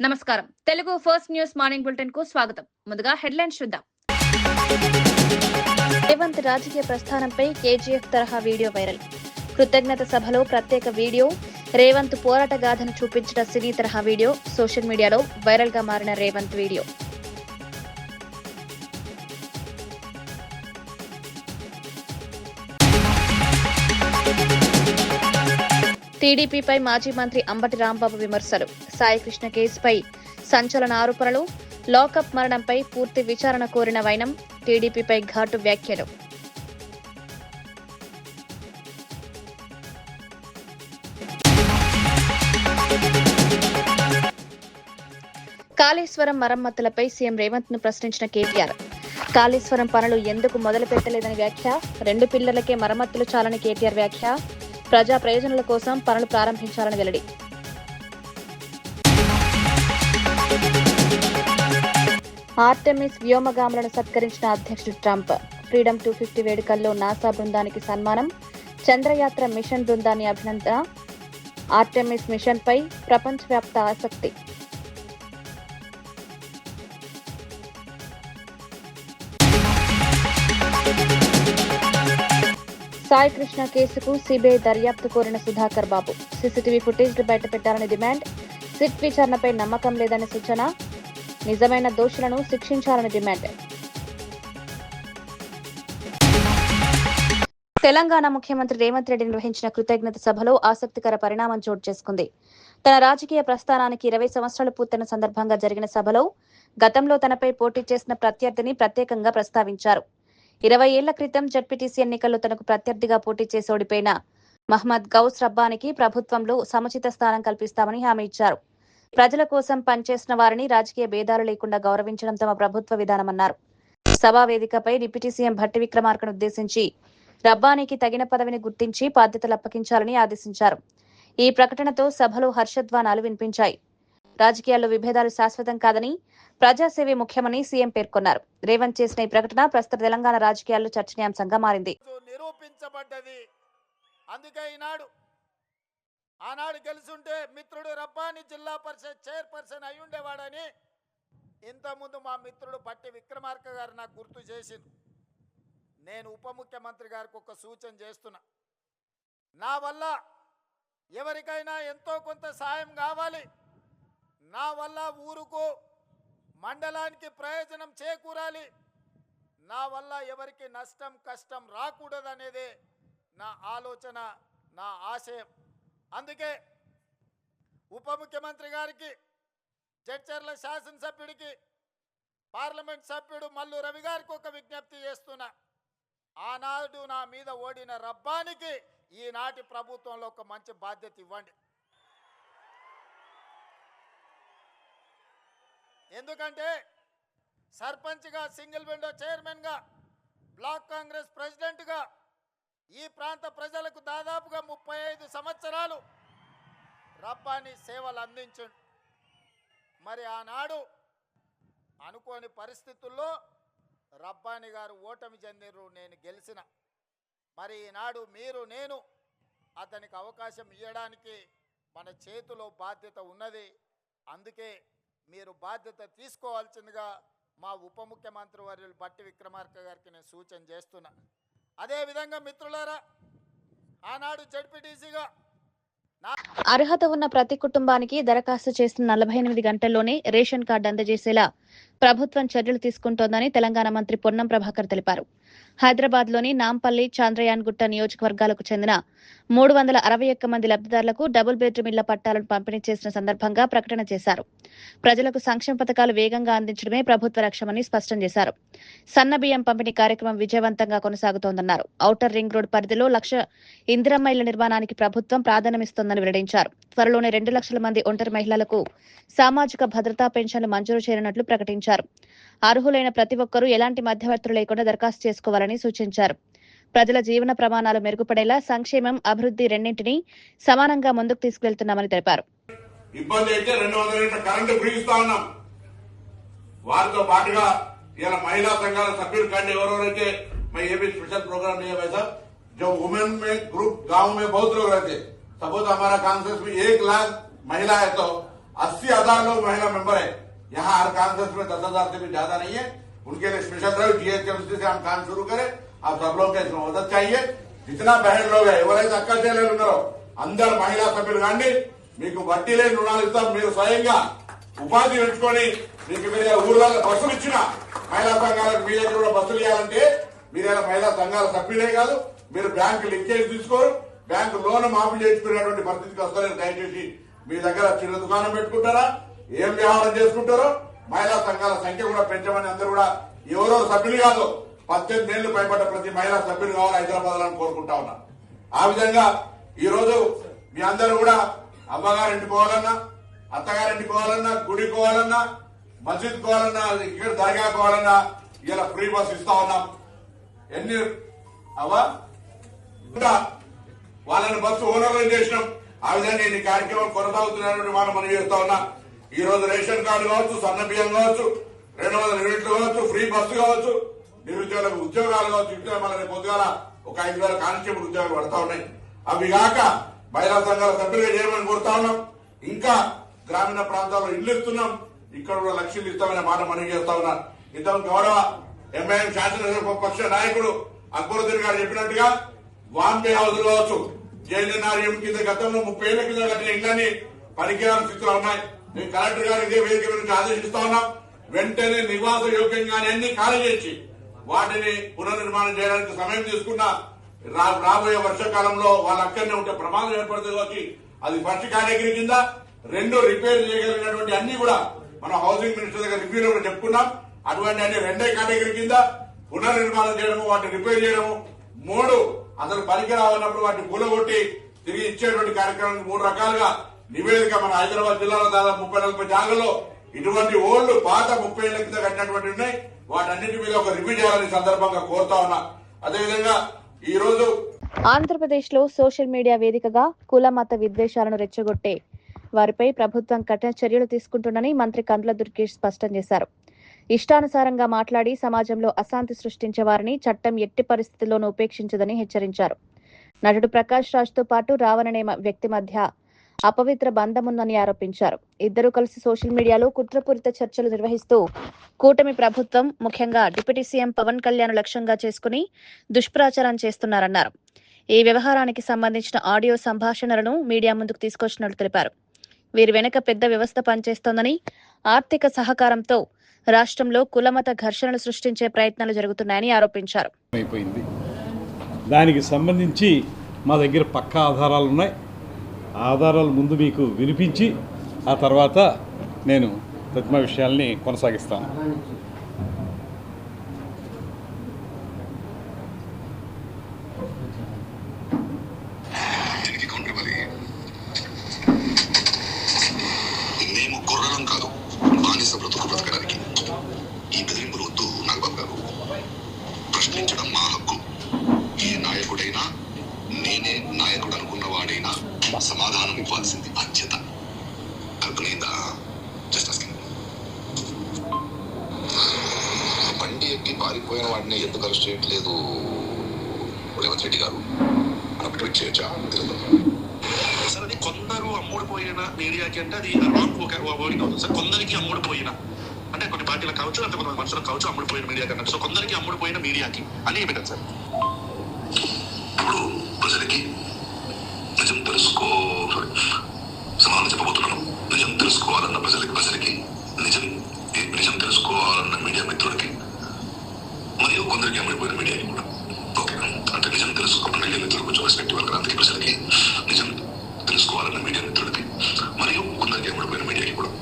నమస్కారం. Telugu first news morning bulletin కు స్వాగతం. ముందుగా హెడ్లైన్స్ చూద్దాం. రేవంత్ రాజకీయ ప్రస్థానంపై కేజీఎఫ్ తరహా వీడియో వైరల్. కృతజ్ఞత సభలో ప్రత్యేక వీడియో. రేవంత్ పోరాట గాథను చూపించిన సినీ తరహా వీడియో సోషల్ మీడియాలో వైరల్ గా మారిన రేవంత్ వీడియో. టీడీపీపై మాజీ మంత్రి అంబటి రాంబాబు విమర్శలు. సాయికృష్ణ కేసుపై సంచలన ఆరోపణలు. లాకప్ మరణంపై పూర్తి విచారణ కోరిన వైనం. టీడీపీపై ఘాటు వ్యాఖ్యలు. కాళేశ్వరం మరమ్మతులపై సీఎం రేవంత్ ను ప్రశ్నించిన కేటీఆర్. కాళేశ్వరం పనులు ఎందుకు మొదలు పెట్టలేదని వ్యాఖ్య. 2 పిల్లలకే మరమ్మతులు చాలని కేటీఆర్ వ్యాఖ్య. ప్రజా ప్రయోజనాల కోసం పనులు ప్రారంభించాలని వెల్లడి. ఆర్టెమిస్ వ్యోమగాములను సత్కరించిన అధ్యక్షుడు ట్రంప్. ఫ్రీడమ్ 250 వేడుకల్లో నాసా బృందానికి సన్మానం. చంద్రయాత్ర మిషన్ బృందాన్ని అభినందన. ఆర్టెమిస్ మిషన్ పై ప్రపంచవ్యాప్త ఆసక్తి. సాయికృష్ణ కేసుకు సిబిఐ దర్యాప్తు కోరిన సుధాకర్ బాబు. సీసీటీవీ ఫుటేజ్లు బయటపెట్టాలని డిమాండ్. సిట్ విచారణపై నమ్మకం లేదని సూచన. నిజమైన దోషులను శిక్షించాలని డిమాండ్. తెలంగాణ ముఖ్యమంత్రి రేవంత్ రెడ్డి నిర్వహించిన కృతజ్ఞత సభలో ఆసక్తికర పరిణామం చోటు చేసుకుంది. తన రాజకీయ ప్రస్థానానికి 20 సంవత్సరాలు పూర్తయిన సందర్భంగా జరిగిన సభలో గతంలో తనపై పోటీ చేసిన ప్రత్యర్థిని ప్రత్యేకంగా ప్రస్తావించారు. 20 ఏళ్ల క్రితం జడ్పీటీసీ ఎన్నికల్లో తనకు ప్రత్యర్థిగా పోటీ చేసి ఓడిపోయిన మహ్మద్ గౌస్ రబ్బానికి ప్రభుత్వంలో సముచిత స్థానం కల్పిస్తామని హామీ ఇచ్చారు. ప్రజల కోసం పనిచేసిన వారిని రాజకీయ భేదాలు లేకుండా గౌరవించడం తమ ప్రభుత్వ విధానమన్నారు. సభా వేదికపై డిప్యూటీ సీఎం భట్టి విక్రమార్కను ఉద్దేశించి రబ్బానికి తగిన పదవిని గుర్తించి బాధ్యతలు అప్పగించాలని ఆదేశించారు. ఈ ప్రకటనతో సభలో హర్షధ్వానాలు వినిపించాయి. రాజకీయాల్లో విభేదాలు శాశ్వతం కాదని, ప్రజాసేవే ముఖ్యమని సీఎం పేర్కొన్నారు. రేవంత్ చేసిన ఈ ప్రకటన ప్రస్తుత తెలంగాణ రాజకీయాల్లో చర్చనీయాంశంగా మారింది. నిరూపించబడ్డది. అందుకే ఆనాడు గెలుచుంటే మిత్రుడు రబ్బాని జిల్లా పరిషత్ చైర్పర్సన్ అయి ఉండేవాడని ఇంతకుముందు మా మిత్రుడు భట్టి విక్రమార్క గారు నాకు గుర్తు చేసింది. నేను ఉప ముఖ్యమంత్రి గారికి ఒక సూచన చేస్తున్నా. నా వల్ల ఎవరికైనా ఎంతో కొంత సాయం కావాలి. నా వల్ల ఊరుకు మండలానికి ప్రయోజనం చేకూరాలి. నా వల్ల ఎవరికి నష్టం కష్టం రాకూడదనేదే నా ఆలోచన, నా ఆశయం. అందుకే ఉప ముఖ్యమంత్రి గారికి, జడ్చర్ల శాసనసభ్యుడికి, పార్లమెంట్ సభ్యుడు మల్లు రవి గారికి ఒక విజ్ఞప్తి చేస్తున్నా. ఆనాడు నా మీద ఓడిన రబ్బానికి ఈనాటి ప్రభుత్వంలో ఒక మంచి బాధ్యత ఇవ్వండి. ఎందుకంటే సర్పంచ్గా, సింగిల్ విండో చైర్మన్గా, బ్లాక్ కాంగ్రెస్ ప్రెసిడెంట్గా ఈ ప్రాంత ప్రజలకు దాదాపుగా 35 సంవత్సరాలు రబ్బాని సేవలు అందించండి. మరి ఆనాడు అనుకోని పరిస్థితుల్లో రబ్బాని గారు ఓటమి చెందిరు, నేను గెలిచిన. మరి ఈనాడు మీరు నేను అతనికి అవకాశం ఇవ్వడానికి మన చేతిలో బాధ్యత ఉన్నది. అందుకే మీరు బాధ్యత తీసుకోవాల్సిందిగా మా ఉప ముఖ్యమంత్రి వర్యులు భట్టి విక్రమార్క గారికి నేను సూచన చేస్తున్నా. అదేవిధంగా మిత్రులారా, ఆనాడు జడ్పీటీసీగా అర్హత ఉన్న ప్రతి కుటుంబానికి దరఖాస్తు చేసిన 48 గంటల్లోనే రేషన్ కార్డు అందజేసేలా ప్రభుత్వం చర్యలు తీసుకుంటోందని తెలంగాణ మంత్రి పొన్నం ప్రభాకర్ తెలిపారు. హైదరాబాద్ లోని నాంపల్లి, చాంద్రయాన్గుట్ట నియోజకవర్గాలకు చెందిన 361 మంది లబ్ధిదారులకు డబుల్ బెడ్రూమ్ ఇళ్ల పట్టాలను పంపిణీ చేసిన సందర్భంగా ప్రకటన చేశారు. ప్రజలకు సంక్షేమ పథకాలు వేగంగా అందించడమే ప్రభుత్వ లక్ష్యమని స్పష్టం చేశారు. సన్న బియ్యం పంపిణీ కార్యక్రమం విజయవంతంగా కొనసాగుతోందన్నారు. ఔటర్ రింగ్ రోడ్ పరిధిలో 1,00,000 ఇందిరమ్మ ఇళ్ల నిర్మాణానికి ప్రభుత్వం ప్రాధాన్యమిస్తోందని వెల్లడించారు. త్వరలోనే 2 లక్షల మంది ఒంటరి మహిళలకు సామాజిక భద్రతా పెన్షన్లు మంజూరు చేయనున్నట్లు ప్రకటించారు. అర్హులైన ప్రతి ఒక్కరూ ఎలాంటి మధ్యవర్తులు లేకుండా దరఖాస్తు చేసుకోవాలని సూచించారు. ప్రజల జీవన ప్రమాణాలు మెరుగుపడేలా సంక్షేమం, అభివృద్ధి రెండింటినీ సమానంగా ముందుకు తీసుకెళ్తున్నామని తెలిపారు. ఇబ్బంది అయితే 200 యూనిట్ల కరెంటు ఫ్రీ ఇస్తా ఉన్నాం. వారితో పాటుగా ఇలా महिला संघाల సభ్యులు కంటే ఎవరెవరైతే मैं ये भी स्पेशल प्रोग्राम नहीं है वैसा जो वुमेन में ग्रुप गांव में बहुत लोग रहते, सपोज हमारा कॉन्फ्रेंस में 1 लाख महिला है तो 80,000 लोग महिला मेंबर है। यहाँ हर कांग्रेस में 10,000 से भी ज्यादा नहीं है। उनके लिए स्पेशल ड्राइव जीएचएमसी से हम काम शुरू करें। आप सब लोग इसमें मदद चाहिए। जितना बहन लोग है ఎవరైతే అక్క చెల్లెలు ఉన్నారో అందరు మహిళా సభ్యులు కాండి, మీకు వడ్డీ లేని రుణాలు ఇస్తాం. మీరు స్వయంగా ఉపాధి పెంచుకొని మీకు మీరు ఊర్లలో బస్సులు ఇచ్చిన మహిళా సంఘాలకు మీ దగ్గర కూడా బస్సులు ఇవ్వాలంటే మీరు మహిళా సంఘాల సభ్యులే కాదు, మీరు బ్యాంకు లింకేజ్ తీసుకోరు, బ్యాంకు లోన్ మాఫీ చేసుకునేటువంటి పరిస్థితికి వస్తారు. దయచేసి మీ దగ్గర చిన్న దుకాణం పెట్టుకుంటారా, ఏం వ్యవహారం చేసుకుంటారో మహిళా సంఘాల సంఖ్య కూడా పెంచమని అందరూ కూడా ఎవరో సభ్యులు కాదు 18 ఏళ్లు పైబడ్డ ప్రతి మహిళా సభ్యులు కావాలి హైదరాబాద్ లో కోరుకుంటా ఉన్నా. ఆ విధంగా ఈ రోజు మీ అందరూ కూడా అమ్మగారింటికి పోవాలన్నా, అత్తగారింటికి పోవాలన్నా, గుడికి పోవాలన్నా, మస్జిద్ పోవాలన్నా, ఇక్కడ దర్గా పోవాలన్నా ఇలా ఫ్రీ బస్ ఇస్తా ఉన్నాం. ఎన్ని అవా వాళ్ళని బస్సు ఓనర్లు చేసినాం. ఆ విధంగా ఈ కార్యక్రమం కొనసాగుతున్నటువంటి మాట మనం చేస్తా ఉన్నా. ఈ రోజు రేషన్ కార్డు కావచ్చు, సన్న బియ్యం కావచ్చు, 200 యూనిట్లు కావచ్చు, ఫ్రీ బస్సు కావచ్చు, నిరుద్యోగులకు ఉద్యోగాలు కావచ్చు. ఇప్పుడే మన పొద్దుగాల ఒక 5,000 కానిస్టేబుల్ ఉద్యోగాలు పడతా ఉన్నాయి. అవి కాక మహిళా సంఘాల సభ్యులుగా చేయమని కోరుతా ఉన్నాం. ఇంకా గ్రామీణ ప్రాంతాల్లో ఇల్లు ఇస్తున్నాం, ఇక్కడ కూడా లక్షలు ఇస్తామనే మాట మనం చేస్తా ఉన్నాం. ఇంత గౌరవ ఎంఐఎం శాసనసభ నాయకుడు అక్బరుద్దీన్ గారు చెప్పినట్టుగా వాంబే హౌస్ కావచ్చు, జేఎన్ఆర్ఎం కింద గతంలో 30 ఏళ్ల కింద కట్టిన ఇళ్లని పనికిరాని స్థితిలో ఉన్నాయి. మేము కలెక్టర్ గారు ఇదే వేదిక నుంచి ఆదేశిస్తా ఉన్నాం. వెంటనే నివాస యోగ్యంగానే అన్ని ఖాళీ చేసి వాటిని పునర్నిర్మాణం చేయడానికి సమయం తీసుకున్నా రాబోయే వర్షాకాలంలో వాళ్ళ అక్కడనే ఉంటే ప్రమాదం ఏర్పడుతుంది వచ్చి అది ఫస్ట్ కేటగిరీ కింద 2 రిపేర్ చేయగలిగినటువంటి అన్ని కూడా మనం హౌసింగ్ మినిస్టర్ దగ్గర రివ్యూలో కూడా చెప్పుకున్నాం. అటువంటి అన్ని 2వ కేటగిరీ కింద పునర్నిర్మాణం చేయడము, వాటిని రిపేర్ చేయడము, 3 అసలు పనికి రావన్నప్పుడు వాటిని కూలగొట్టి తిరిగి ఇచ్చేటువంటి కార్యక్రమానికి 3 రకాలుగా నివేదిక మన హైదరాబాద్ జిల్లాలో దాదాపు 30-40 జాగాల్లో ఇటువంటి ఓల్డ్ పాత 30 ఏళ్ల కింద కట్టినటువంటి ఉన్నాయి. వాటన్నిటి మీద ఒక రివ్యూ చేయాలని సందర్భంగా కోరుతా ఉన్నా. అదేవిధంగా ఈ రోజు ఆంధ్రప్రదేశ్లో సోషల్ మీడియా వేదికగా కుల మత విద్వేషాలను రెచ్చగొట్టే వారిపై ప్రభుత్వం కఠిన చర్యలు తీసుకుంటుందని మంత్రి కందుల దుర్గేష్ స్పష్టం చేశారు. ఇష్టానుసారంగా మాట్లాడి సమాజంలో అశాంతి సృష్టించే వారిని చట్టం ఎట్టి పరిస్థితుల్లోనూ ఉపేక్షించదని హెచ్చరించారు. నటుడు ప్రకాష్ రాజ్తో పాటు రావణ్ అనే వ్యక్తి మధ్య అపవిత్ర బంధముందని ఆరోపించారు. ఇద్దరూ కలిసి సోషల్ మీడియాలో కుట్రపూరిత చర్చలు నిర్వహిస్తూ కూటమి ప్రభుత్వం ముఖ్యంగా డిప్యూటీ సీఎం పవన్ కళ్యాణ్ లక్ష్యంగా చేసుకుని దుష్ప్రచారం చేస్తున్నారన్నారు. ఈ వ్యవహారానికి సంబంధించిన ఆడియో సంభాషణలను మీడియా ముందుకు తీసుకొచ్చినట్లు తెలిపారు. వీరి వెనుక పెద్ద వ్యవస్థ పనిచేస్తోందని, ఆర్థిక సహకారంతో రాష్ట్రంలో కులమత ఘర్షణలు సృష్టించే ప్రయత్నాలు జరుగుతున్నాయని ఆరోపించారు. దానికి సంబంధించి మా దగ్గర పక్కా ఆధారాలు ఉన్నాయి. ఆధారాలు ముందు మీకు వినిపించి ఆ తర్వాత నేను తదితర విషయాల్ని కొనసాగిస్తాను. మేము గొర్రెలం కాదు, బానిస బ్రతుకు బ్రతకడానికి. ఈ బెదిరింపులు వద్దు నాగబాబు గారు. ప్రశ్నించడం మా హక్కు. ఏ నాయకుడైనా, నేనే నాయకుడు అనుకున్న వాడైనా సమాధానం ఇవ్వాల్సింది బాధ్యత. అర్థమైందా? Just asking. బండి ఎక్కి పారిపోయిన వాడిని ఎందుకు అరెస్ట్ చేయట్లేదు రేవంత్ రెడ్డి గారు? మనం ట్వీట్ చేయొచ్చా? తెలియదు సార్. అది కొందరు అమ్ముడుపోయిన మీడియాకి అంటే అది రాంగ్ వర్డింగ్ అవుతుంది సార్. కొందరికి అమ్ముడుపోయిన అంటే కొన్ని పార్టీలకు కావచ్చు, లేకపోతే కొంతమంది మనుషులకు కావచ్చు అమ్ముడుపోయిన మీడియా కన్నా. సో కొందరికి అమ్ముడుపోయిన మీడియాకి అని పెట్టారు సార్. ఇప్పుడు ప్రజలకి నిజం సమాధానం చెప్పబోతున్నాను. నిజం తెలుసుకోవాలన్న ప్రజలకి నిజం తెలుసుకోవాలన్న మీడియా మిత్రులకి మరియు కొందరికి అమ్ముడిపోయిన మీడియాకి కూడా. ఓకే, అంటే నిజం తెలుసుకోవాలన్న మీడియా మిత్రులకు కొంచెం రెస్పెక్ట్ వర్గానికి ప్రజలకి, నిజం తెలుసుకోవాలన్న మీడియా మిత్రులకి మరియు కొందరికి అమ్ముడిపోయిన మీడియాకి కూడా.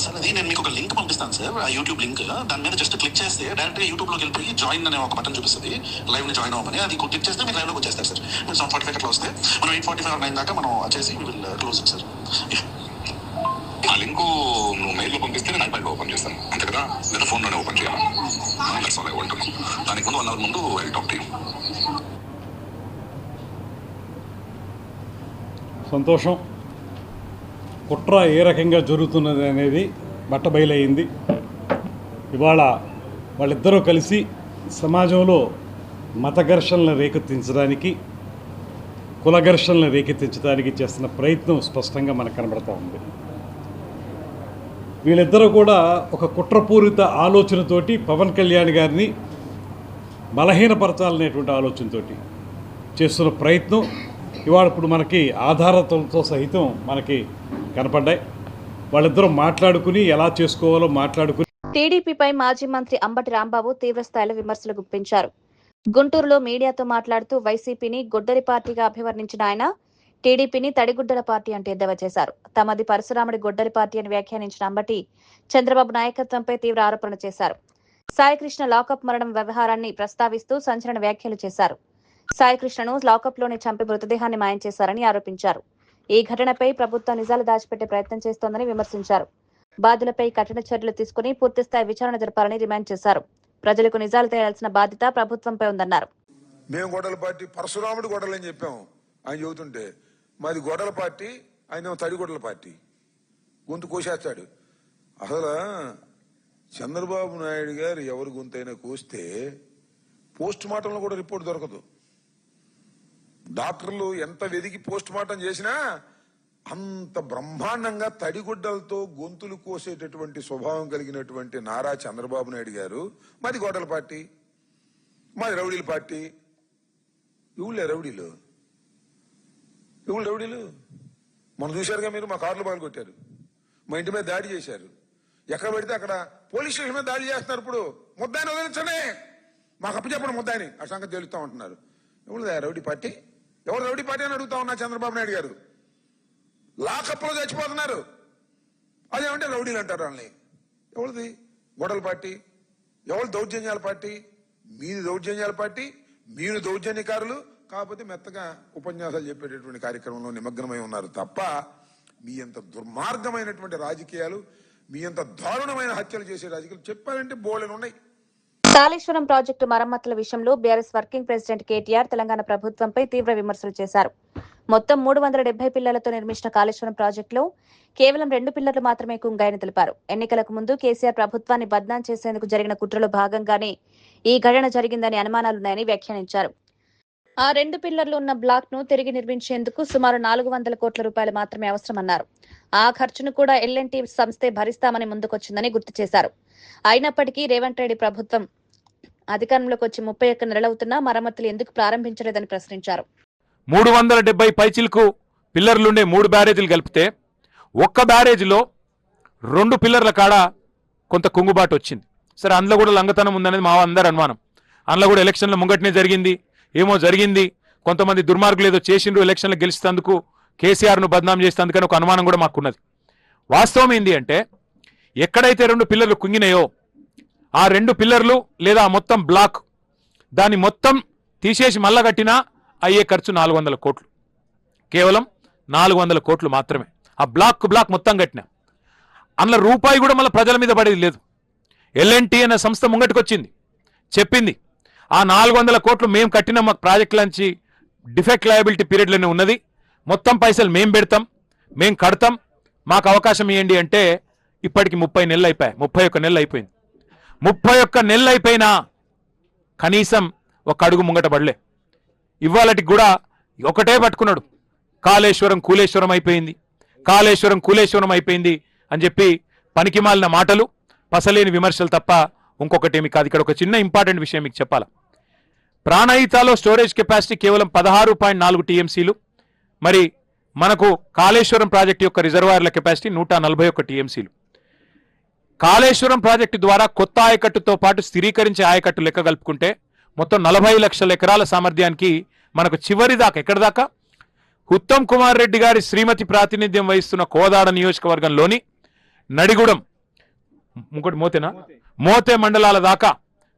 సార్ అది నేను మీకు ఒక లింక్ పంపిస్తాను సార్, ఆ యూట్యూబ్ లింక్. దాని మీద జస్ట్ క్లిక్ చేస్తే డైరెక్ట్గా యూట్యూబ్లోకి వెళ్ళిపోయి జాయిన్ అనే ఒక బటన్ చూపిస్తుంది. లైవ్ ని జాయిన్ అవ్వమని అది క్లిక్ చేస్తే మీరు లైవ్లోకి వచ్చేస్తారు సార్. మీరు 7:45 అట్లా వస్తే మనం 8:45 9 దాకా మనం వచ్చేసి విల్ క్లోజ్ సార్. ఆ లింక్ నువ్వు మెయిల్లో పంపిస్తే నేను ఐప్యాడ్లో ఓపెన్ చేస్తాను అంతే కదా, లేదా ఫోన్లోనే ఓపెన్ చేయాలి. That's all I want to know. దానికి ముందు 1 అవర్ ముందు ఐ టాక్ టు యు. సంతోషం. కుట్ర ఏ రకంగా జరుగుతున్నది అనేది బట్టబయలైంది. ఇవాళ వాళ్ళిద్దరూ కలిసి సమాజంలో మత ఘర్షణలను రేకెత్తించడానికి కులఘర్షణలు రేకెత్తించడానికి చేస్తున్న ప్రయత్నం స్పష్టంగా మనకు కనబడుతూ ఉంది. వీళ్ళిద్దరూ కూడా ఒక కుట్రపూరిత ఆలోచనతోటి పవన్ కళ్యాణ్ గారిని బలహీనపరచాలనేటువంటి ఆలోచనతోటి చేస్తున్న ప్రయత్నం ఇవాళ ఇప్పుడు మనకి ఆధారాలతో సహితం మనకి కనపడ్డాయి. వాళ్ళిద్దరూ మాట్లాడుకుని ఎలా చేసుకోవాలో మాట్లాడుకుని. టీడీపీపై మాజీ మంత్రి అంబటి రాంబాబు తీవ్రస్థాయిలో విమర్శలు గుప్పించారు. గుంటూరులో మీడియాతో మాట్లాడుతూ వైసీపీని గొడ్డలి పార్టీగా అభివర్ణించిన ఆయన టీడీపీని తడిగుడ్డల పార్టీ అంటే ఎద్దేవా చేశారు. తమది పరశురాముడి గొడ్డలి పార్టీ అని వ్యాఖ్యానించిన అంబటి చంద్రబాబు నాయకత్వంపై తీవ్ర ఆరోపణ చేశారు. సాయికృష్ణ లాకప్ మరణం వ్యవహారాన్ని ప్రస్తావిస్తూ సంచలన వ్యాఖ్యలు చేశారు. సాయికృష్ణను లాకప్లోనే చంపి మృతదేహాన్ని మాయం చేశారని ఆరోపించారు. ఈ ఘటనపై ప్రభుత్వం నిజాలు దాచిపెట్టే ప్రయత్నం చేస్తోందని విమర్శించారు. బాధ్యులపై కఠిన చర్యలు తీసుకుని పూర్తిస్థాయి విచారణ జరపాలని డిమాండ్ చేశారు. ప్రజలకు నిజాలు తెలియాల్సిన బాధ్యత ప్రభుత్వంపై ఉందన్నారు. మేము గొడవల పార్టీ, పరశురాముడు గొడవలని చెప్పాము ఆయన చెబుతుంటే, మాది గొడవల పార్టీ, ఆయన తడిగొడల పార్టీ. గొంతు కోసేస్తాడు. అసలు చంద్రబాబు నాయుడు గారు ఎవరి గొంతైనా కోస్తే పోస్ట్ మార్టంలో కూడా రిపోర్ట్ దొరకదు. డాక్టర్లు ఎంత వెదికి పోస్ట్ మార్టం చేసినా అంత బ్రహ్మాండంగా తడిగుడ్డలతో గొంతులు కోసేటటువంటి స్వభావం కలిగినటువంటి నారా చంద్రబాబు నాయుడు గారు మాది గొడవల పార్టీ, మాది రౌడీల పార్టీ. ఇవుళ్ళే రౌడీలు, ఇవుళ్ళు రౌడీలు. మనం చూశారుగా మీరు, మా కార్లు బాగా కొట్టారు, మా ఇంటి మీద దాడి చేశారు. ఎక్కడ పెడితే అక్కడ పోలీస్ స్టేషన్ మీద దాడి చేస్తున్నారు. ఇప్పుడు ముద్దాయిని వదిలించండి, మాకు అప్పచెప్పండి ముద్దాయిని, ఆ సంగతి తెలుస్తా ఉంటున్నారు. ఎవరు రౌడీ పార్టీ? ఎవరు రౌడీ పార్టీ అని అడుగుతా ఉన్నా చంద్రబాబు నాయుడు గారు. లాకప్లో చచ్చిపోతున్నారు, అదేమంటే రౌడీలు అంటారు వాళ్ళని. ఎవరిది గొడవల పార్టీ? ఎవరు దౌర్జన్యాల పార్టీ? మీది దౌర్జన్యాల పార్టీ, మీరు దౌర్జన్యకారులు. కాకపోతే మెత్తగా ఉపన్యాసాలు చెప్పేటటువంటి కార్యక్రమంలో నిమగ్నమై ఉన్నారు తప్ప మీ అంత దుర్మార్గమైనటువంటి రాజకీయాలు, మీ అంత దారుణమైన హత్యలు చేసే రాజకీయాలు చెప్పాలంటే బోలెను ఉన్నాయి. కాళేశ్వరం ప్రాజెక్టు మరమ్మతుల విషయంలో BRS working president KTR Telangana ప్రభుత్వంపై తీవ్ర విమర్శలు చేశారు. మొత్తం 370 పిల్లలతో నిర్మించిన కాళేశ్వరం ప్రాజెక్టులో కేవలం 2 పిల్లర్లు మాత్రమే కుంగాయని తెలిపారు. ఎన్నికలకు ముందు కేసీఆర్ ప్రభుత్వాన్ని బద్నాం చేసేందుకు జరిగిన కుట్రలో భాగంగానే ఈ ఘటన జరిగిందని అనుమానాలున్నాయని వ్యాఖ్యానించారు. ఆ 2 పిల్లర్లు ఉన్న బ్లాక్ ను తిరిగి నిర్మించేందుకు సుమారు 400 కోట్ల రూపాయలు మాత్రమే అవసరమన్నారు. ఆ ఖర్చును కూడా ఎల్ఎన్టీ సంస్థే భరిస్తామని ముందుకొచ్చిందని గుర్తు చేశారు. అయినప్పటికీ రేవంత్ రెడ్డి ప్రభుత్వం అధికారంలోకి వచ్చి 31 నెలలవుతున్నా మరమ్మతులు ఎందుకు ప్రారంభించలేదని ప్రశ్నించారు. 370 పైచిలకు పిల్లర్లుండే 3 బ్యారేజీలు కలిపితే ఒక్క బ్యారేజీలో 2 పిల్లర్ల కాడ కొంత కుంగుబాటు వచ్చింది. సరే, అందులో కూడా లంగతనం ఉందనేది మా అందరి అనుమానం. అందులో కూడా ఎలక్షన్ల ముంగటనే జరిగింది, ఏమో జరిగింది, కొంతమంది దుర్మార్గులు ఏదో చేసిండ్రు ఎలక్షన్లు గెలిచేందుకు, కేసీఆర్ను బద్నాం చేసేందుకని ఒక అనుమానం కూడా మాకున్నది. వాస్తవం ఏంది అంటే, ఎక్కడైతే 2 పిల్లర్లు కుంగినాయో ఆ 2 పిల్లర్లు లేదా మొత్తం బ్లాక్ దాన్ని మొత్తం తీసేసి మళ్ళా కట్టినా అయ్యే ఖర్చు 400 కోట్లు, కేవలం 400 కోట్లు మాత్రమే. ఆ బ్లాక్ మొత్తం కట్టినా అందులో రూపాయి కూడా మళ్ళీ ప్రజల మీద పడేది లేదు. ఎల్ఎన్టీ అనే సంస్థ ముంగటికి వచ్చింది, చెప్పింది ఆ 400 కోట్లు మేము కట్టిన మా ప్రాజెక్టులంచి డిఫెక్ట్ లయబిలిటీ పీరియడ్లోనే ఉన్నది, మొత్తం పైసలు మేము పెడతాం, మేము కడతాం, మాకు అవకాశం ఇవ్వండి అంటే ఇప్పటికి 30 నెలలు అయిపోయాయి, 31 నెలలు అయిపోయింది. 31 నెలలు అయిపోయినా కనీసం ఒక అడుగు ముంగట పడలే. ఇవాళకి కూడా ఒకటే పట్టుకున్నాడు, కాళేశ్వరం కూలేశ్వరం అయిపోయింది, కాళేశ్వరం కూలేశ్వరం అయిపోయింది అని చెప్పి పనికిమాలిన మాటలు, పసలేని విమర్శలు తప్ప ఇంకొకటేమి కాదు. ఇక్కడ ఒక చిన్న ఇంపార్టెంట్ విషయం మీకు చెప్పాలా. ప్రాణహితలో స్టోరేజ్ కెపాసిటీ కేవలం 16.4 టీఎంసీలు, మరి మనకు కాళేశ్వరం ప్రాజెక్టు యొక్క రిజర్వాయర్ల కెపాసిటీ 141 టీఎంసీలు. కాళేశ్వరం ప్రాజెక్టు ద్వారా కొత్త ఆయకట్టుతో పాటు స్థిరీకరించే ఆయకట్టు లెక్క కలుపుకుంటే మొత్తం 40 లక్షల ఎకరాల సామర్థ్యానికి మనకు చివరి దాకా ఎక్కడ దాకా ఉత్తమ్ కుమార్ రెడ్డి గారి శ్రీమతి ప్రాతినిధ్యం వహిస్తున్న కోదాడ నియోజకవర్గంలోని నడిగూడెం, ఇంకోటి మోతే మండలాల దాకా,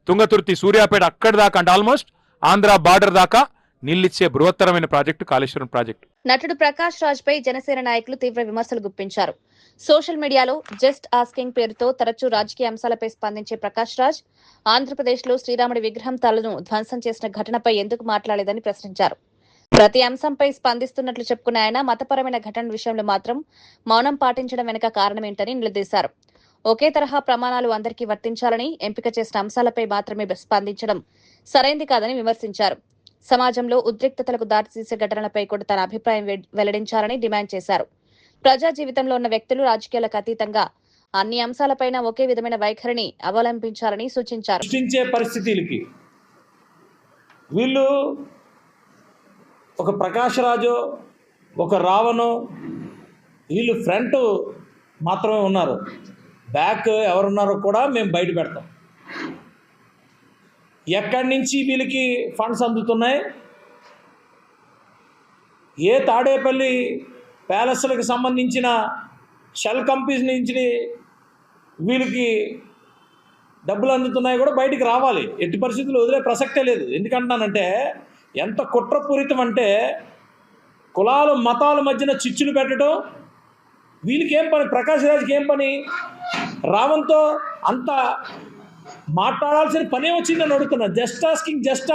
తుంగతుర్తి, సూర్యాపేట అక్కడి దాకా, అంటే ఆల్మోస్ట్ ఆంధ్ర బార్డర్ దాకా నీళ్లిచ్చే బృహత్తరమైన ప్రాజెక్టు కాళేశ్వరం ప్రాజెక్టు. నటుడు ప్రకాష్ రాజ్ పై జనసేన నాయకులు తీవ్ర విమర్శలు గుప్పించారు. సోషల్ మీడియాలో జస్ట్ ఆస్కింగ్ పేరుతో తరచూ రాజకీయ అంశాలపై స్పందించే ప్రకాష్ రాజ్ ఆంధ్రప్రదేశ్ లో శ్రీరాముడి విగ్రహం తలను ధ్వంసం చేసిన ఘటనపై ఎందుకు మాట్లాడలేదని ప్రశ్నించారు. ప్రతి అంశంపై స్పందిస్తున్నట్లు చెప్పుకున్న ఆయన మతపరమైన ఘటన విషయంలో మాత్రం మౌనం పాటించడం వెనుక కారణమేంటని నిలదీశారు. ఒకే తరహా ప్రమాణాలు అందరికీ వర్తించాలని, ఎంపిక చేసిన అంశాలపై మాత్రమే స్పందించడం సరైంది కాదని విమర్శించారు. సమాజంలో ఉద్రిక్తతలకు దారితీసే ఘటనలపై కూడా తన అభిప్రాయం వెల్లడించాలని డిమాండ్ చేశారు. ప్రజా జీవితంలో ఉన్న వ్యక్తులు రాజకీయాలకు అతీతంగా అన్ని అంశాలపైన ఒకే విధమైన వైఖరిని అవలంబించాలని సూచించారు. సృష్టించే పరిస్థితులకి వీళ్ళు ఒక ప్రకాష్ రాజు, ఒక రావణు, వీళ్ళు ఫ్రంట్ మాత్రమే ఉన్నారు. బ్యాక్ ఎవరున్నారో కూడా మేము బయట పెడతాం. ఎక్కడి నుంచి వీళ్ళకి ఫండ్స్ అందుతున్నాయి, ఏ తాడేపల్లి ప్యాలెస్లకు సంబంధించిన షెల్ కంపెనీస్ నుంచి వీళ్ళకి డబ్బులు అందుతున్నాయి కూడా బయటికి రావాలి. ఎట్టి పరిస్థితుల్లో వదిలే ప్రసక్తే లేదు. ఎందుకంటానంటే ఎంత కుట్రపూరితం అంటే కులాలు మతాల మధ్యన చిచ్చులు పెట్టడం వీళ్ళకి ఏం పని, ప్రకాష్ రాజ్కి ఏం పని? రావణ్తో అంత మాట్లాడాల్సిన పనే వచ్చిందని అడుగుతున్నా. జస్ట్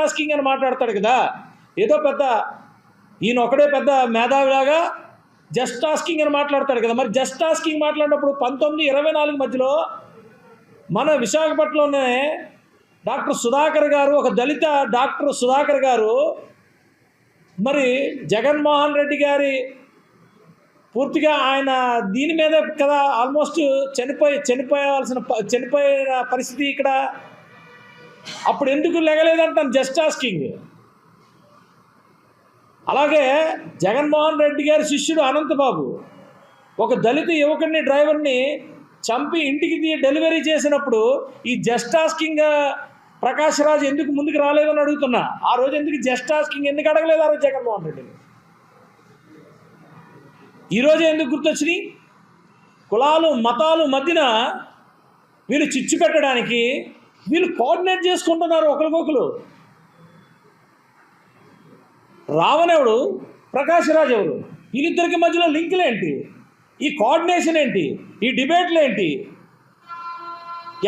ఆస్కింగ్ అని మాట్లాడతాడు కదా, ఏదో పెద్ద ఈయన ఒకడే పెద్ద మేధావిలాగా జస్ట్ ఆస్కింగ్ అని మాట్లాడతాడు కదా. మరి జస్ట్ ఆస్కింగ్ మాట్లాడినప్పుడు 1924 మధ్యలో మన విశాఖపట్నంలోనే డాక్టర్ సుధాకర్ గారు, ఒక దళిత డాక్టర్ సుధాకర్ గారు, మరి జగన్మోహన్ రెడ్డి గారి పూర్తిగా ఆయన దీని మీద కదా ఆల్మోస్ట్ చనిపోయిన పరిస్థితి ఇక్కడ. అప్పుడు ఎందుకు లెగలేదంటాను జస్ట్ ఆస్కింగ్. అలాగే జగన్మోహన్ రెడ్డి గారి శిష్యుడు అనంతబాబు ఒక దళిత యువకుడిని, డ్రైవర్ని చంపి ఇంటికి డెలివరీ చేసినప్పుడు ఈ జస్ట్ ఆస్కింగ్ ప్రకాష్ రాజ్ ఎందుకు ముందుకు రాలేదని అడుగుతున్నా. ఆ రోజు ఎందుకు జస్ట్ ఆస్కింగ్ ఎందుకు అడగలేదు ఆ రోజు జగన్మోహన్ రెడ్డిని? ఈరోజు ఎందుకు గుర్తొచ్చినాయి? కులాలు మతాలు మధ్యన వీళ్ళు చిచ్చు పెట్టడానికి వీళ్ళు కోఆర్డినేట్ చేసుకుంటున్నారు ఒకరికొకరు. రావణ్ ఎవడు, ప్రకాష్ రాజ్ ఎవరు? వీళ్ళిద్దరికి మధ్యలో లింకులు ఏంటి? ఈ కోఆర్డినేషన్ ఏంటి? ఈ డిబేట్లు ఏంటి?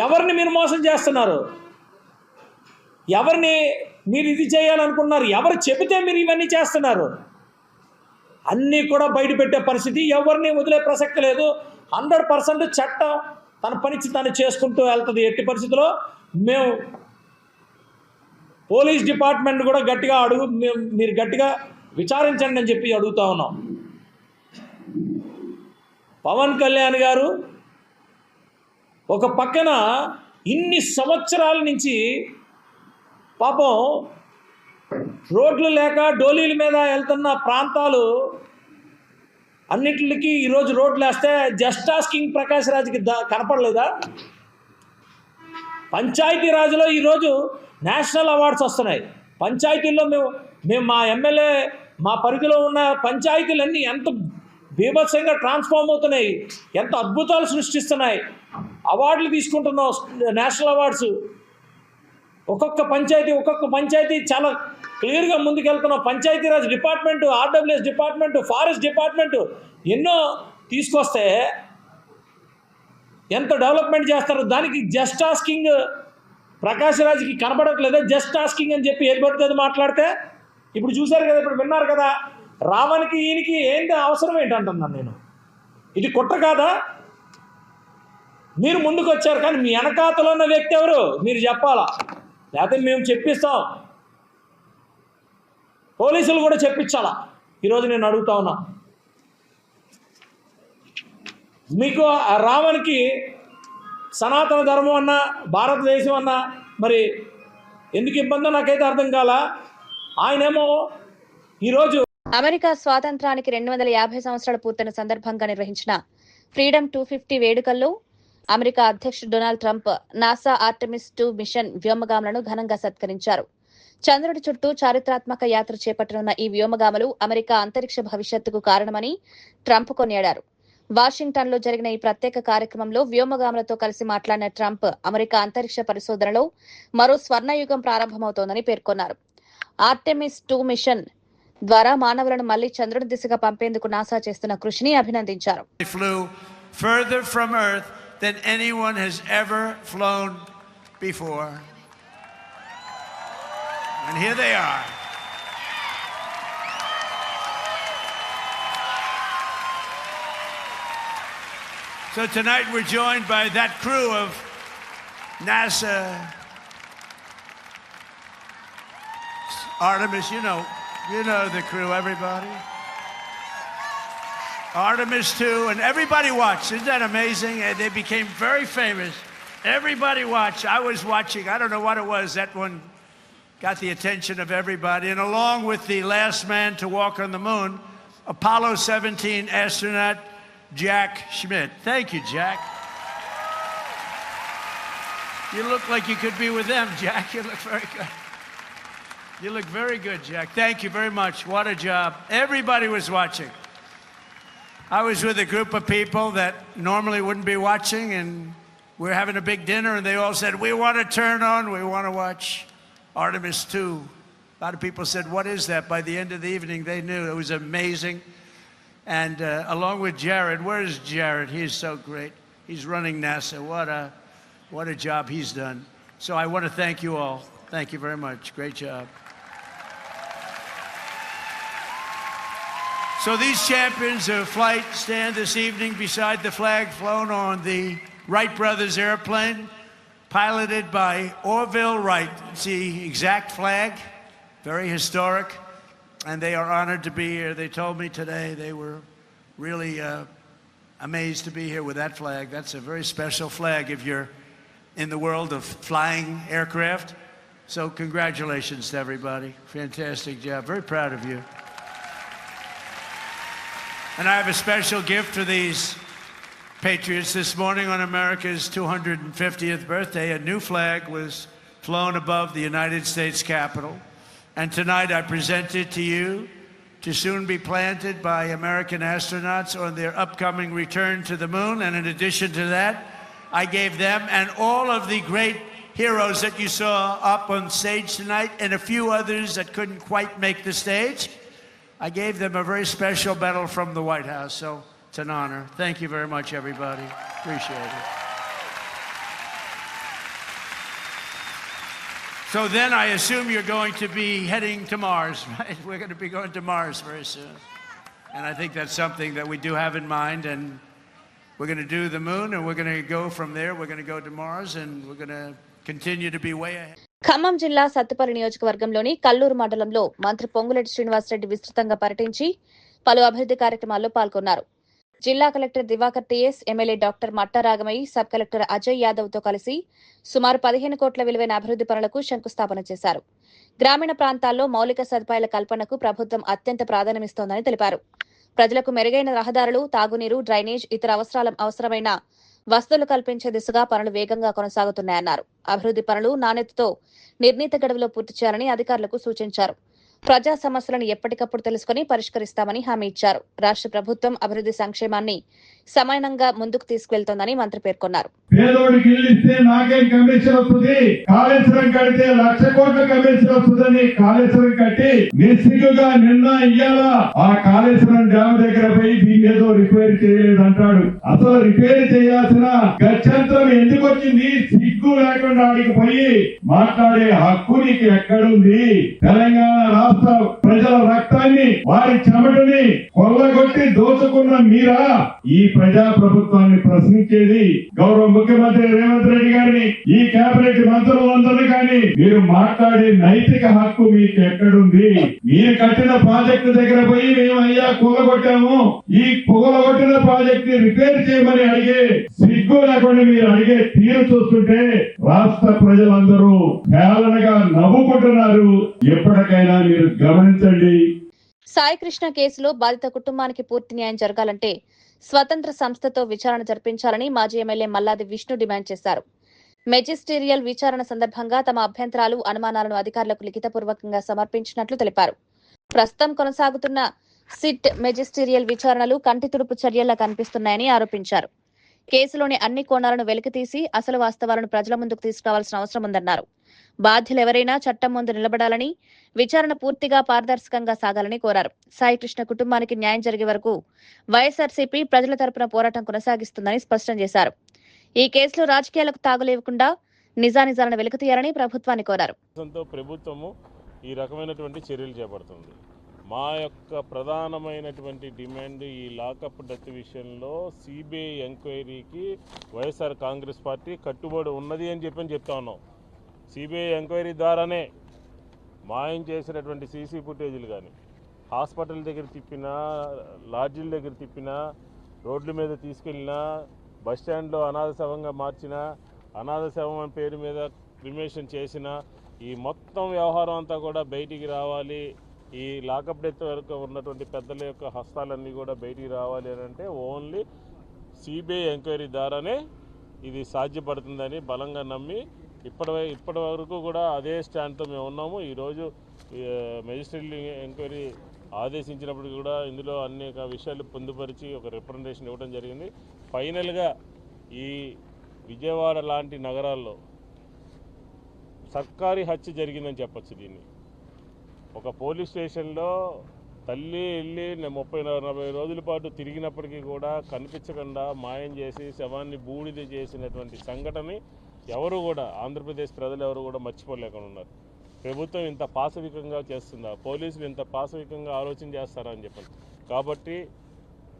ఎవరిని మీరు మోసం చేస్తున్నారు? ఎవరిని మీరు ఇది చేయాలనుకున్నారు? ఎవరు చెబితే మీరు ఇవన్నీ చేస్తున్నారు? అన్నీ కూడా బయట పెట్టే పరిస్థితి. ఎవరిని వదిలే ప్రసక్తి లేదు. 100% చట్టం తన పని తను చేసుకుంటూ వెళ్తుంది. ఎట్టి పరిస్థితుల్లో మేము పోలీస్ డిపార్ట్మెంట్ కూడా గట్టిగా మీరు గట్టిగా విచారించండి అని చెప్పి అడుగుతా ఉన్నాం. పవన్ కళ్యాణ్ గారు ఒక పక్కన ఇన్ని సంవత్సరాల నుంచి పాపం రోడ్లు లేక డోలీల మీద వెళ్తున్న ప్రాంతాలు అన్నింటికి ఈరోజు రోడ్లు వేస్తే జస్ట్ ఆస్కింగ్ ప్రకాష్ రాజ్కి కనపడలేదా? పంచాయతీరాజ్లో ఈరోజు నేషనల్ అవార్డ్స్ వస్తున్నాయి. పంచాయతీల్లో మేము మా ఎమ్మెల్యే మా పరిధిలో ఉన్న పంచాయతీలన్నీ ఎంత బీభత్సంగా ట్రాన్స్ఫార్మ్ అవుతున్నాయి, ఎంత అద్భుతాలు సృష్టిస్తున్నాయి. అవార్డులు తీసుకుంటున్నాం, నేషనల్ అవార్డ్స్. ఒక్కొక్క పంచాయతీ చాలా క్లియర్గా ముందుకెళ్తున్నాం. Panchayati Raj department, RWS department, forest department ఎన్నో తీసుకొస్తే ఎంత డెవలప్మెంట్ చేస్తారు. దానికి జస్ట్ ఆస్కింగ్ ప్రకాష్ రాజ్కి కనబడట్లేదా? జస్ట్ ఆస్కింగ్ అని చెప్పి ఏది పడుతుంది మాట్లాడితే. ఇప్పుడు చూశారు కదా, ఇప్పుడు విన్నారు కదా, రావణ్కి ఈయనకి ఏంటి అవసరం ఏంటంటున్నాను నేను. ఇది కుట్ర కాదా? మీరు ముందుకు వచ్చారు, కానీ మీ వెనకాతలో ఉన్న వ్యక్తి ఎవరు మీరు చెప్పాలా? లేకపోతే మేము చెప్పిస్తాం, పోలీసులు కూడా చెప్పించాలా? ఈరోజు నేను అడుగుతా ఉన్నా. మీకు ఆ రావణ్కి సనాతన ధర్మం అన్నా భారతదేశం అన్నా మరి ఎందుకు ఇబ్బందో నాకైతే అర్థం కాల. ఆయనేమో ఈరోజు అమెరికా స్వాతంత్రానికి 250 సంవత్సరాలు పూర్తయిన సందర్భంగా నిర్వహించిన ఫ్రీడమ్ 250 వేడుకల్లో అమెరికా అధ్యక్షుడు Donald Trump NASA Artemis 2 mission వ్యోమగాములను ఘనంగా సత్కరించారు. చంద్రుడి చుట్టూ చారిత్రాత్మక యాత్ర చేపట్టనున్న ఈ వ్యోమగాములు అమెరికా అంతరిక్ష భవిష్యత్తుకు కారణమని ట్రంప్ కొనియాడారు. వాషింగ్టన్లో జరిగిన ఈ ప్రత్యేక కార్యక్రమంలో వ్యోమగాములతో కలిసి మాట్లాడిన ట్రంప్ అమెరికా అంతరిక్ష పరిశోధనలో మరో స్వర్ణయుగం ప్రారంభమవుతోందని పేర్కొన్నారు. ఆర్టెమిస్ 2 మిషన్ ద్వారా మానవులను మళ్లీ చంద్రుడి దిశగా పంపేందుకు నాసా చేస్తున్న కృషిని అభినందించారు. Further from Earth than anyone has ever flown before. And here they are. So tonight we're joined by that crew of NASA Artemis, you know the crew, everybody. Artemis too, and everybody watched. Isn't that amazing? And they became very famous. Everybody watched. I was watching. I don't know what it was. That one got the attention of everybody. And along with the last man to walk on the moon, Apollo 17 astronaut Jack Schmidt. Thank you, Jack. You look like you could be with them, Jack. You look very good. You look very good, Jack. Thank you very much. What a job. Everybody was watching. I was with a group of people that normally wouldn't be watching, and we're having a big dinner, and they all said, we want to turn on, we want to watch Artemis 2. A lot of people said, what is that? By the end of the evening, they knew. It was amazing. And along with Jared, where is Jared? He's so great. He's running NASA. What a job he's done. So I want to thank you all. Thank you very much. Great job. So these champions of flight stand this evening beside the flag flown on the Wright brothers airplane, piloted by Orville Wright. It's the exact flag, very historic, and they are honored to be here. They told me today they were really amazed to be here with that flag. That's a very special flag if you're in the world of flying aircraft. So congratulations to everybody. Fantastic job. Very proud of you. And I have a special gift for these patriots. This morning on America's 250th birthday, a new flag was flown above the United States Capitol. And tonight I present it to you to soon be planted by American astronauts on their upcoming return to the moon. And in addition to that, I gave them and all of the great heroes that you saw up on stage tonight and a few others that couldn't quite make the stage, I gave them a very special medal from the White House, so it's an honor. Thank you very much, everybody. Appreciate it. So then I assume you're going to be heading to Mars, right? We're going to be going to Mars very soon. And I think that's something that we do have in mind, and we're going to do the moon, and we're going to go from there. We're going to go to Mars, and we're going to continue to be way ahead. Khammam జిల్లా సత్తుపల్లి నియోజకవర్గంలోని కల్లూరు మండలంలో మంత్రి పొంగులేటి శ్రీనివాసరెడ్డి విస్తృతంగా పర్యటించి పలు అభివృద్ధి కార్యక్రమాల్లో పాల్గొన్నారు. జిల్లా collector Divakar TS, MLA doctor Matta Ragamayya, sub collector Ajay యాదవ్తో కలిసి సుమారు 15 కోట్ల విలువైన అభివృద్ధి పనులకు శంకుస్థాపన చేశారు. గ్రామీణ ప్రాంతాల్లో మౌలిక సదుపాయాల కల్పనకు ప్రభుత్వం అత్యంత ప్రాధాన్యమిస్తోందని తెలిపారు. ప్రజలకు మెరుగైన రహదారులు, తాగునీరు, డ్రైనేజ్, ఇతర అవసరమైన వసతులు కల్పించే దిశగా పనులు వేగంగా కొనసాగుతున్నాయన్నారు. అభివృద్ధి పనులు నాణ్యతతో నిర్ణీత గడువులో పూర్తి చేయాలని అధికారులకు సూచించారు. ప్రజా సమస్యలను ఎప్పటికప్పుడు తెలుసుకుని పరిష్కరిస్తామని హామీ ఇచ్చారు. రాష్ట్ర ప్రభుత్వం అభివృద్ధి సంక్షేమాన్ని సమానంగా ముందుకు తీసుకువెళ్తోందని మంత్రి పేర్కొన్నారు. పేదోడికి ఇల్లు ఇస్తే నాకేం కమిషన్ వస్తుంది, కాళేశ్వరం కడితే 1,00,000 కోట్ల కమిషన్ వస్తుందని కాళేశ్వరం కట్టి నిస్సిగ్గుగా నిన్న ఇయ్యాల ఆ కాళేశ్వరం డ్యామ్ దగ్గర పోయి దీన్ని ఏదో రిపేర్ చేయలేదు అంటాడు. అసలు రిపేర్ చేయాల్సిన గత్యంతరం ఎందుకు వచ్చింది? సిగ్గు లేకుండా ఆడికి పోయి మాట్లాడే హక్కు నీకు ఎక్కడుంది? తెలంగాణ రాష్ట్ర ప్రజల రక్తాన్ని, వారి చెమటని కొల్లగొట్టి దోచుకున్న మీరా ఈ ప్రజా ప్రభుత్వాన్ని ప్రశ్నించేది? గౌరవ ముఖ్యమంత్రి రేవంత్ రెడ్డి గారిని, ఈ కేబినెట్ మంత్రులందరూ కానీ మీరు మాట్లాడే నైతిక హక్కు మీకు ఎక్కడుంది? మీరు కట్టిన ప్రాజెక్టు దగ్గర పోయి మేము అయ్యా కూలగొట్టాము, ఈ కూలగొట్టిన ప్రాజెక్ట్ ని రిపేర్ చేయమని అడిగే సిగ్గు లేకుండా మీరు అడిగే తీరు చూస్తుంటే రాష్ట్ర ప్రజలందరూ హేళనగా నవ్వుకుంటున్నారు. ఎప్పటికైనా మీరు గమనించండి. సాయికృష్ణ కేసులో బాధిత కుటుంబానికి పూర్తి న్యాయం జరగాలంటే స్వతంత్ర సంస్థతో విచారణ జరిపించాలని మాజీ ఎమ్మెల్యే మల్లాది విష్ణు డిమాండ్ చేశారు. మెజిస్టీరియల్ విచారణ సందర్భంగా తమ అభ్యంతరాలు, అనుమానాలను అధికారులకు లిఖితపూర్వకంగా సమర్పించినట్లు తెలిపారు. ప్రస్తుతం కొనసాగుతున్న సిట్ మెజిస్టీరియల్ విచారణలు కంటి తుడుపు చర్యల్లా కనిపిస్తున్నాయని ఆరోపించారు. కేసులోని అన్ని కోణాలను వెలికితీసి అసలు వాస్తవాలను ప్రజల ముందుకు తీసుకురావాల్సిన అవసరం ఉందన్నారు. బాధ్యులెవరైనా చట్టం ముందు నిలబడాలని, విచారణ పూర్తిగా పారదర్శకంగా సాగాలని కోరారు. సాయికృష్ణ కుటుంబానికి న్యాయం జరిగే వరకు వైఎస్ఆర్సీపీ ప్రజల తరపున పోరాటం కొనసాగిస్తుందని స్పష్టం చేశారు. ఈ కేసులో రాజకీయాలకు తాగులేకుండా నిజానిజాలను వెలికితీయాలని ప్రభుత్వాన్ని కోరారు. ప్రభుత్వము ఈ రకమైనటువంటి చర్యలు చేపడుతుంది. మా యొక్క ప్రధానమైనటువంటి డిమాండ్ ఈ లాకప్ డెత్ విషయంలో సిబిఐ ఎంక్వైరీకి వైఎస్ఆర్ కాంగ్రెస్ పార్టీ కట్టుబడి ఉన్నది అని చెప్తా ఉన్నాం. సిబిఐ ఎంక్వైరీ ద్వారానే మాయం చేసినటువంటి సీసీ ఫుటేజీలు కానీ, హాస్పిటల్ దగ్గర తిప్పినా, లాడ్జీల దగ్గర తిప్పినా, రోడ్ల మీద తీసుకెళ్ళినా, బస్టాండ్లో అనాథ శవంగా మార్చిన, అనాథ శవం అనే పేరు మీద క్రిమేషన్ చేసిన, ఈ మొత్తం వ్యవహారం అంతా కూడా బయటికి రావాలి. ఈ లాకప్ డెత్ వరకు ఉన్నటువంటి పెద్దల యొక్క హస్తాలన్నీ కూడా బయటికి రావాలి అని అంటే ఓన్లీ సిబిఐ ఎంక్వైరీ ద్వారానే ఇది సాధ్యపడుతుందని బలంగా నమ్మి ఇప్పటి వరకు కూడా అదే స్టాండ్తో మేము ఉన్నాము. ఈరోజు మెజిస్ట్రేట్ ఎంక్వైరీ ఆదేశించినప్పుడు కూడా ఇందులో అనేక విషయాలు పొందుపరిచి ఒక రిప్రజెంటేషన్ ఇవ్వడం జరిగింది. ఫైనల్గా ఈ విజయవాడ లాంటి నగరాల్లో సర్కారీ హత్య జరిగిందని చెప్పచ్చు. దీన్ని ఒక పోలీస్ స్టేషన్లో తల్లి వెళ్ళి 30-40 రోజుల పాటు తిరిగినప్పటికీ కూడా కనిపించకుండా మాయం చేసి శవాన్ని బూడిద చేసినటువంటి సంఘటనని ఎవరు కూడా, ఆంధ్రప్రదేశ్ ప్రజలు ఎవరు కూడా మర్చిపోలేకుండా ఉన్నారు. ప్రభుత్వం ఇంత పాశవికంగా చేస్తుందా, పోలీసులు ఇంత పాశవికంగా ఆలోచన చేస్తారా అని చెప్పండి. కాబట్టి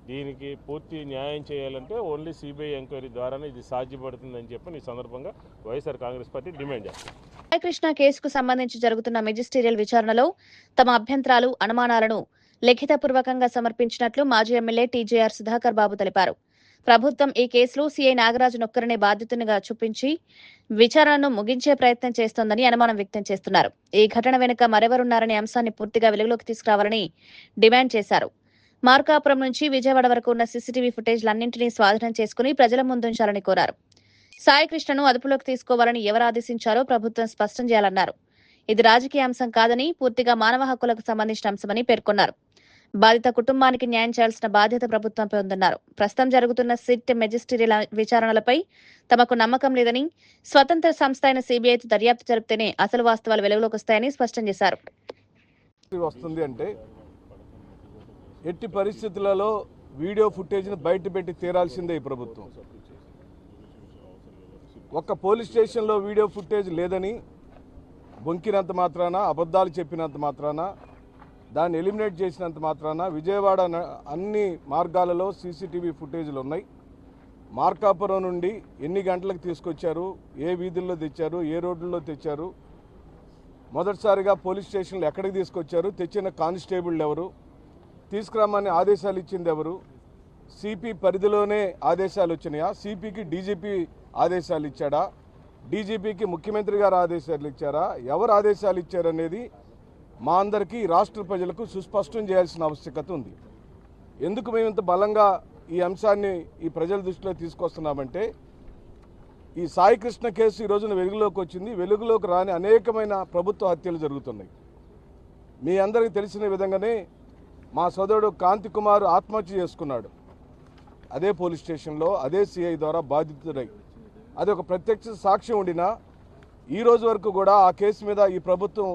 దీనికి పూర్తి న్యాయం చేయాలంటే ఓన్లీ సిబిఐ ఎంక్వైరీ ద్వారానే ఇది సాధ్యపడుతుందని చెప్పి ఈ సందర్భంగా వైఎస్ఆర్ కాంగ్రెస్ పార్టీ డిమాండ్ చేస్తుంది. సాయికృష్ణ కేసుకు సంబంధించి జరుగుతున్న మెజిస్టీరియల్ విచారణలో తమ అభ్యంతరాలు, అనుమానాలను లిఖితపూర్వకంగా సమర్పించినట్లు మాజీ ఎమ్మెల్యే టీజేఆర్ సుధాకర్ బాబు తెలిపారు. ప్రభుత్వం ఈ కేసులో సీఐ నాగరాజునొక్కరినే బాధితునిగా చూపించి విచారణను ముగించే ప్రయత్నం చేస్తోందని అనుమానం వ్యక్తం చేస్తున్నారు. ఈ ఘటన వెనుక మరెవరున్నారనే అంశాన్ని పూర్తిగా వెలుగులోకి తీసుకురావాలని డిమాండ్ చేశారు. మార్కాపురం నుంచి విజయవాడ వరకు ఉన్న సీసీటీవీ ఫుటేజ్లన్నింటినీ స్వాధీనం చేసుకుని ప్రజల ముందుంచాలని కోరారు. సాయికృష్ణను అదుపులోకి తీసుకోవాలని ఎవరు ఆదేశించారో ప్రభుత్వం స్పష్టం చేయాలన్నారు. ఇది రాజకీయ అంశం కాదని, పూర్తిగా మానవ హక్కులకు సంబంధించిన అంశమని పేర్కొన్నారు. బాధిత కుటుంబానికి న్యాయం చేయాల్సిన బాధ్యత ప్రభుత్వంపై ఉందన్నారు. ప్రస్తుతం జరుగుతున్న సిట్ మెజిస్టీరియల్ విచారణలపై తమకు నమ్మకం లేదని, స్వతంత్ర సంస్థ అయిన సిబిఐతో దర్యాప్తు జరిపితేనే అసలు వాస్తవాలు వెలుగులోకి వస్తాయని స్పష్టం చేశారు. వస్తుంది అంటే ఎట్టి పరిస్థితులలో వీడియో ఫుటేజ్ను బయటపెట్టి తీరాల్సిందే ఈ ప్రభుత్వం. ఒక్క పోలీస్ స్టేషన్లో వీడియో ఫుటేజ్ లేదని బొంకినంత మాత్రాన, అబద్ధాలు చెప్పినంత మాత్రాన, దాన్ని ఎలిమినేట్ చేసినంత మాత్రాన విజయవాడ అన్ని మార్గాలలో సీసీటీవీ ఫుటేజ్లు ఉన్నాయి. మార్కాపురం నుండి ఎన్ని గంటలకు తీసుకొచ్చారు, ఏ వీధుల్లో తెచ్చారు, ఏ రోడ్లలో తెచ్చారు, మొదటిసారిగా పోలీస్ స్టేషన్లు ఎక్కడికి తీసుకొచ్చారు, తెచ్చిన కానిస్టేబుల్ ఎవరు, తీసుకురామని ఆదేశాలు ఇచ్చింది ఎవరు, సిపి పరిధిలోనే ఆదేశాలు వచ్చినాయా, సిపికి డీజీపీ ఆదేశాలు ఇచ్చాడా, డీజీపీకి ముఖ్యమంత్రి గారు ఆదేశాలు ఇచ్చారా, ఎవరు ఆదేశాలు ఇచ్చారనేది మా అందరికీ రాష్ట్ర ప్రజలకు సుస్పష్టం చేయాల్సిన ఆవశ్యకత ఉంది. ఎందుకు మేము ఇంత బలంగా ఈ అంశాన్ని ఈ ప్రజల దృష్టిలో తీసుకొస్తున్నామంటే, ఈ సాయికృష్ణ కేసు ఈ రోజున వెలుగులోకి వచ్చింది. వెలుగులోకి రాని అనేకమైన ప్రభుత్వ హత్యలు జరుగుతున్నాయి. మీ అందరికీ తెలిసిన విధంగానే మా సోదరుడు కాంతి కుమార్ ఆత్మహత్య చేసుకున్నాడు. అదే పోలీస్ స్టేషన్లో అదే సిఐ ద్వారా బాధితుడై. అది ఒక ప్రత్యక్ష సాక్ష్యం ఉండినా ఈ రోజు వరకు కూడా ఆ కేసు మీద ఈ ప్రభుత్వం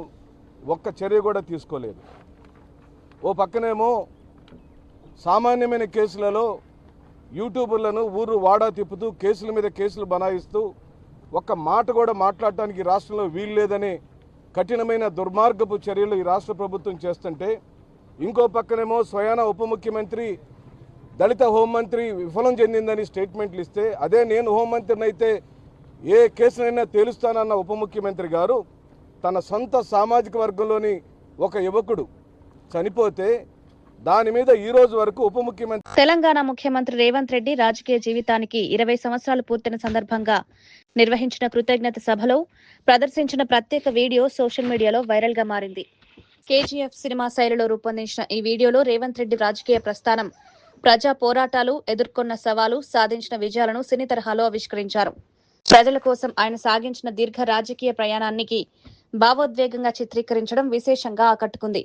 ఒక్క చర్య కూడా తీసుకోలేదు. ఓ పక్కనేమో సామాన్యమైన కేసులలో యూట్యూబర్లను ఊరు వాడా తిప్పుతూ కేసుల మీద కేసులు బనాయిస్తూ ఒక్క మాట కూడా మాట్లాడటానికి రాష్ట్రంలో వీలు లేదని కఠినమైన దుర్మార్గపు చర్యలు ఈ రాష్ట్ర ప్రభుత్వం చేస్తుంటే, ఇంకో పక్కనేమో స్వయాన ఉప ముఖ్యమంత్రి దళిత హోంమంత్రి విఫలం చెందిందని స్టేట్మెంట్లు ఇస్తే, అదే నేను హోంమంత్రిని అయితే ఏ కేసునైనా తేలుస్తానన్న ఉప ముఖ్యమంత్రి గారు తన సొంత సామాజిక వర్గంలోని ఒక యువకుడు చనిపోతే దాని మీద ఈ రోజు వరకు ఉప ముఖ్యమంత్రి తెలంగాణ ముఖ్యమంత్రి రేవంత్ రెడ్డి రాజకీయ జీవితానికి 20 సంవత్సరాలు పూర్తయిన సందర్భంగా నిర్వహించిన కృతజ్ఞత సభలో ప్రదర్శించిన ప్రత్యేక వీడియో సోషల్ మీడియాలో వైరల్ గా మారింది. కేజీఎఫ్ సినిమా శైలిలో రూపొందించిన ఈ వీడియోలో రేవంత్ రెడ్డి రాజకీయ ప్రస్థానం, ప్రజా పోరాటాలు, ఎదుర్కొన్న సవాలు, సాధించిన విజయాలను సినీ తరహాలో ఆవిష్కరించారు. ప్రజల కోసం ఆయన సాగించిన దీర్ఘ రాజకీయ ప్రయాణానికి భావోద్వేగంగా చిత్రీకరించడం విశేషంగా ఆకట్టుకుంది.